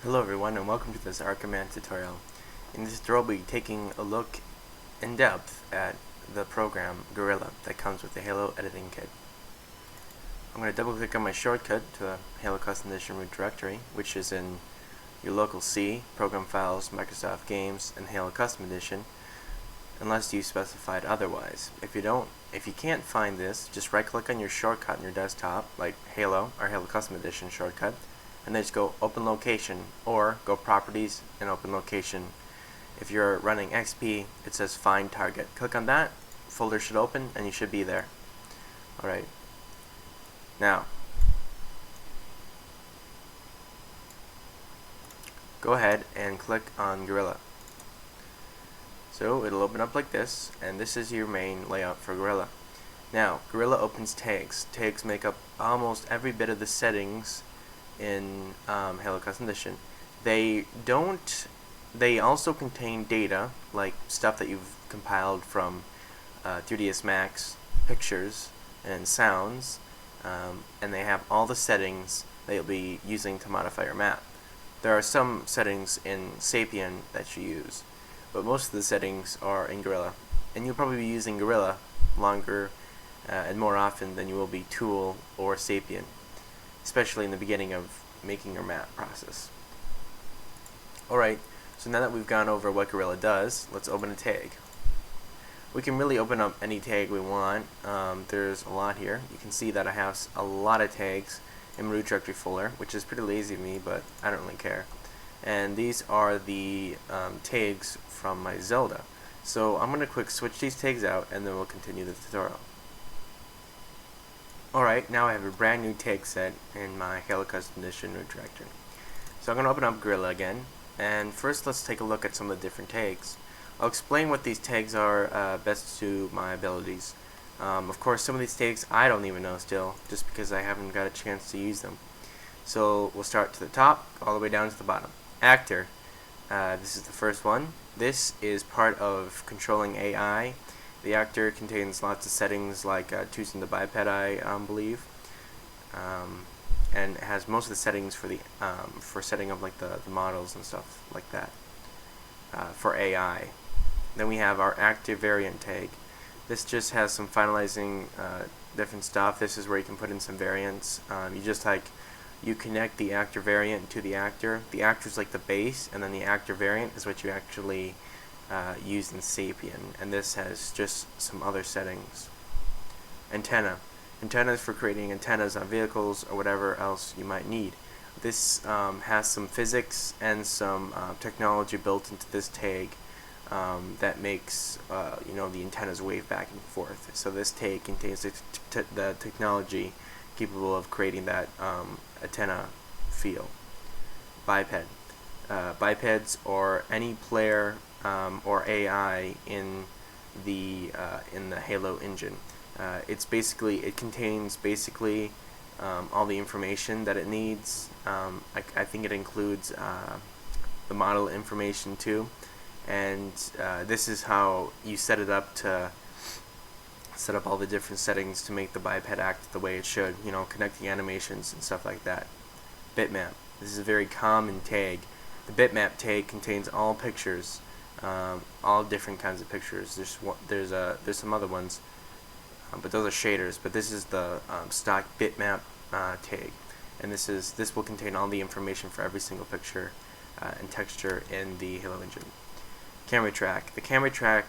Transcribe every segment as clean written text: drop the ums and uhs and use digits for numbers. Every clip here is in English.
Hello everyone and welcome to this Command tutorial. In this tutorial we'll be taking a look in depth at the program Guerilla that comes with the Halo editing kit. I'm going to double click on my shortcut to the Halo Custom Edition root directory, which is in your local C, Program Files, Microsoft Games, and Halo Custom Edition, unless you specified otherwise. If you can't find this, just right click on your shortcut on your desktop, like Halo or Halo Custom Edition shortcut, and then just go Open Location, or go Properties and Open Location. If you're running XP, it says Find Target. Click on that, folder should open, and you should be there. Alright. Now, go ahead and click on Guerilla. So it'll open up like this, and this is your main layout for Guerilla. Now, Guerilla opens tags. Tags make up almost every bit of the settings in Halo Custom Edition. They also contain data, like stuff that you've compiled from 3ds Max, pictures, and sounds, and they have all the settings that you'll be using to modify your map. There are some settings in Sapien that you use, but most of the settings are in Guerilla, and you'll probably be using Guerilla longer and more often than you will be Tool or Sapien, especially in the beginning of making your map process. Alright, so now that we've gone over what Guerilla does, let's open a tag. We can really open up any tag we want. There's a lot here. You can see that I have a lot of tags in my root directory folder, which is pretty lazy of me, but I don't really care. And these are the tags from my Zelda. So I'm going to quick switch these tags out, and then we'll continue the tutorial. Alright, now I have a brand new tag set in my Halo Custom Edition root directory. So I'm going to open up Guerilla again, and first let's take a look at some of the different tags. I'll explain what these tags are best to my abilities. Of course, some of these tags I don't even know still, just because I haven't got a chance to use them. So we'll start to the top, all the way down to the bottom. Actor. This is the first one. This is part of controlling AI. The actor contains lots of settings, like choosing the biped, I believe, and it has most of the settings for the for setting up like the models and stuff like that for AI. Then we have our active variant tag. This just has some finalizing different stuff. This is where you can put in some variants. You connect the actor variant to the actor. The actor is like the base, and then the actor variant is what you actually use in Sapien, and this has just some other settings. Antenna. Antenna is for creating antennas on vehicles or whatever else you might need. This has some physics and some technology built into this tag that makes the antennas wave back and forth. So this tag contains the technology capable of creating that antenna feel. Biped. Bipeds or any player or AI in the Halo engine. It contains basically all the information that it needs. I think it includes the model information too, and this is how you set it up to set up all the different settings to make the biped act the way it should, connecting animations and stuff like that. Bitmap. This is a very common tag. The bitmap tag contains all pictures, all different kinds of pictures. There's some other ones, but those are shaders. But this is the stock bitmap tag, and this will contain all the information for every single picture and texture in the Halo engine. Camera track. The camera track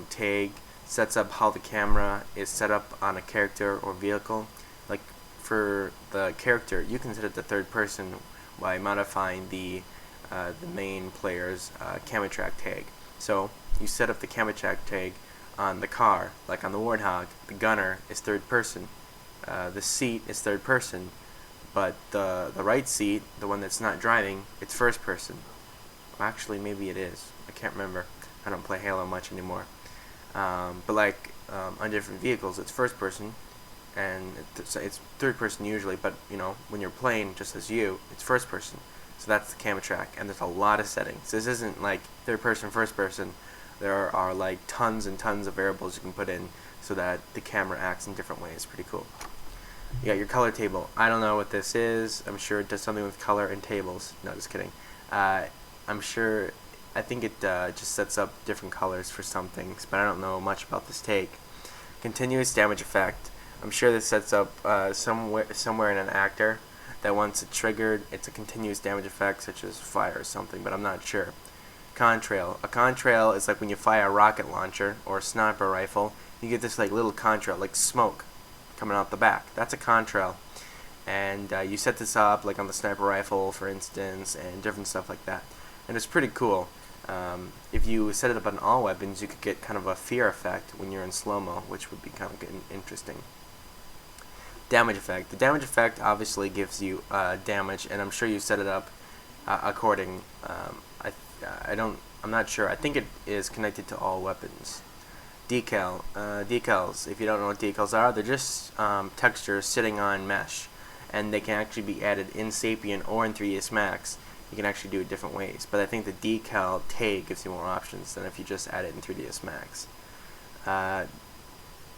tag sets up how the camera is set up on a character or vehicle. Like for the character, you can set it to third person by modifying the main player's camera track tag. So you set up the camera track tag on the car, like on the Warthog. The gunner is third person. The seat is third person, but the right seat, the one that's not driving, it's first person. Well, actually, maybe it is. I can't remember. I don't play Halo much anymore. But on different vehicles, it's first person, and it's third person usually. But when you're playing just as you, it's first person. So that's the camera track, and there's a lot of settings. This isn't like third person, first person. There are like tons and tons of variables you can put in so that the camera acts in different ways. Pretty cool. You got your color table. I don't know what this is. I'm sure it does something with color and tables. No, just kidding. Uh, I'm sure, I think it just sets up different colors for some things, but I don't know much about this take. Continuous damage effect. I'm sure this sets up somewhere in an actor that once it's triggered, it's a continuous damage effect, such as fire or something, but I'm not sure. Contrail. A contrail is like when you fire a rocket launcher or a sniper rifle, you get this like little contrail, like smoke, coming out the back. That's a contrail. And you set this up like on the sniper rifle, for instance, and different stuff like that. And it's pretty cool. If you set it up on all weapons, you could get kind of a fear effect when you're in slow-mo, which would be kind of interesting. Damage effect. The damage effect obviously gives you damage, and I'm sure you set it up according. I'm not sure. I think it is connected to all weapons. Decals. If you don't know what decals are, they're just textures sitting on mesh, and they can actually be added in Sapient or in 3ds Max. You can actually do it different ways, but I think the decal tag gives you more options than if you just add it in 3ds Max. I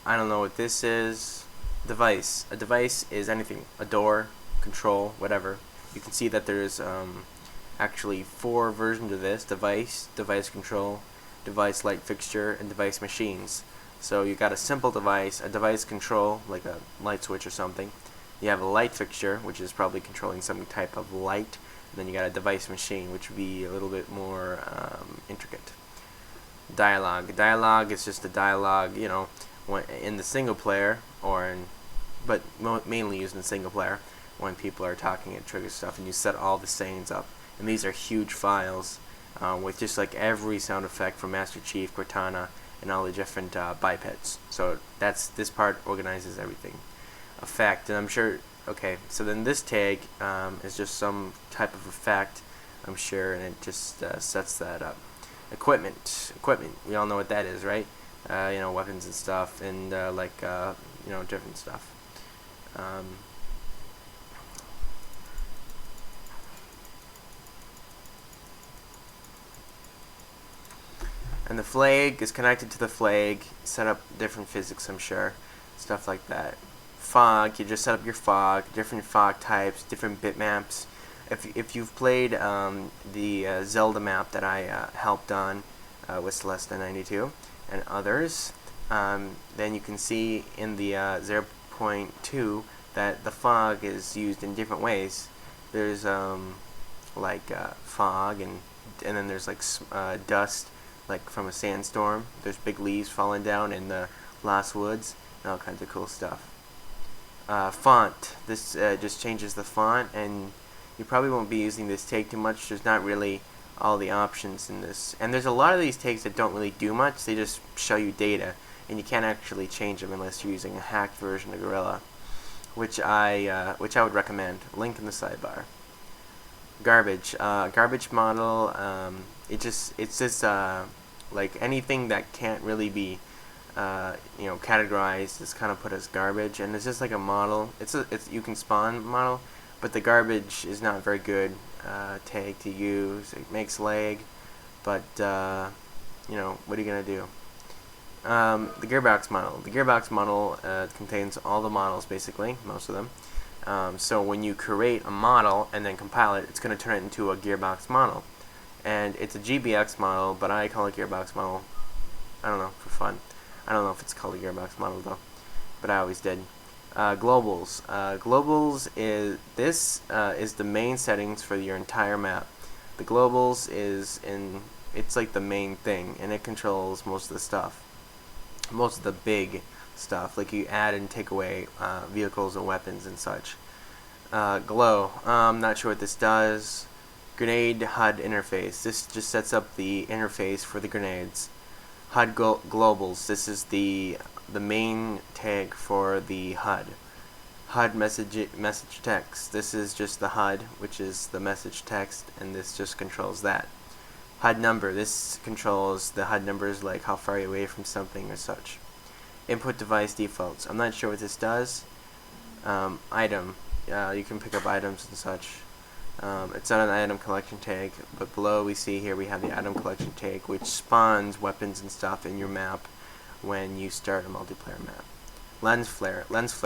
don't know what this is. Device. A device is anything. A door, control, whatever. You can see that there's actually 4 versions of this: device, device control, device light fixture, and device machines. So you got a simple device, a device control, like a light switch or something. You have a light fixture, which is probably controlling some type of light. And then you got a device machine, which would be a little bit more intricate. Dialogue. Dialogue is just a dialogue, you know, in the single player, but mainly used in single player when people are talking and trigger stuff, and you set all the sayings up. And these are huge files with just like every sound effect from Master Chief, Cortana, and all the different bipeds. So this part organizes everything. Effect, and I'm sure. Okay, so then this tag is just some type of effect, I'm sure, and it just sets that up. Equipment. We all know what that is, right? You know, weapons and stuff, and you know, different stuff. And the flag is connected to the flag. Set up different physics, I'm sure, stuff like that. Fog, you just set up your fog, different fog types, different bitmaps. If you've played the Zelda map that I helped on with Celeste92 and others, then you can see in the 0.2 that the fog is used in different ways. There's fog, and then there's like dust, like from a sandstorm. There's big leaves falling down in the Lost Woods, and all kinds of cool stuff. Font. This just changes the font, and you probably won't be using this tag too much. There's not really all the options in this, and there's a lot of these tags that don't really do much. They just show you data, and you can't actually change them unless you're using a hacked version of Guerilla, which I would recommend. Link in the sidebar. Garbage. Garbage model. It's just like anything that can't really be you know, categorized is kind of put as garbage, and it's just like a model. You can spawn model, but the garbage is not very good tag to use. It makes lag, but you know, what are you gonna do? The gearbox model. The gearbox model contains all the models, basically, most of them. So when you create a model and then compile it, it's going to turn it into a gearbox model. And it's a GBX model, but I call it gearbox model. I don't know, for fun. I don't know if it's called a gearbox model though, but I always did. Globals. Globals is the main settings for your entire map. The globals it's like the main thing, and it controls most of the stuff. Most of the big stuff, like you add and take away vehicles and weapons and such. Glow. I'm not sure what this does. Grenade HUD interface. This just sets up the interface for the grenades. HUD globals. This is the main tag for the HUD. HUD message text. This is just the HUD, which is the message text, and this just controls that. HUD number. This controls the HUD numbers, like how far you're away from something or such. Input device defaults. I'm not sure what this does. Item. You can pick up items and such. It's not an item collection tag, but below we see here we have the item collection tag, which spawns weapons and stuff in your map when you start a multiplayer map. Lens flare. Lens flare.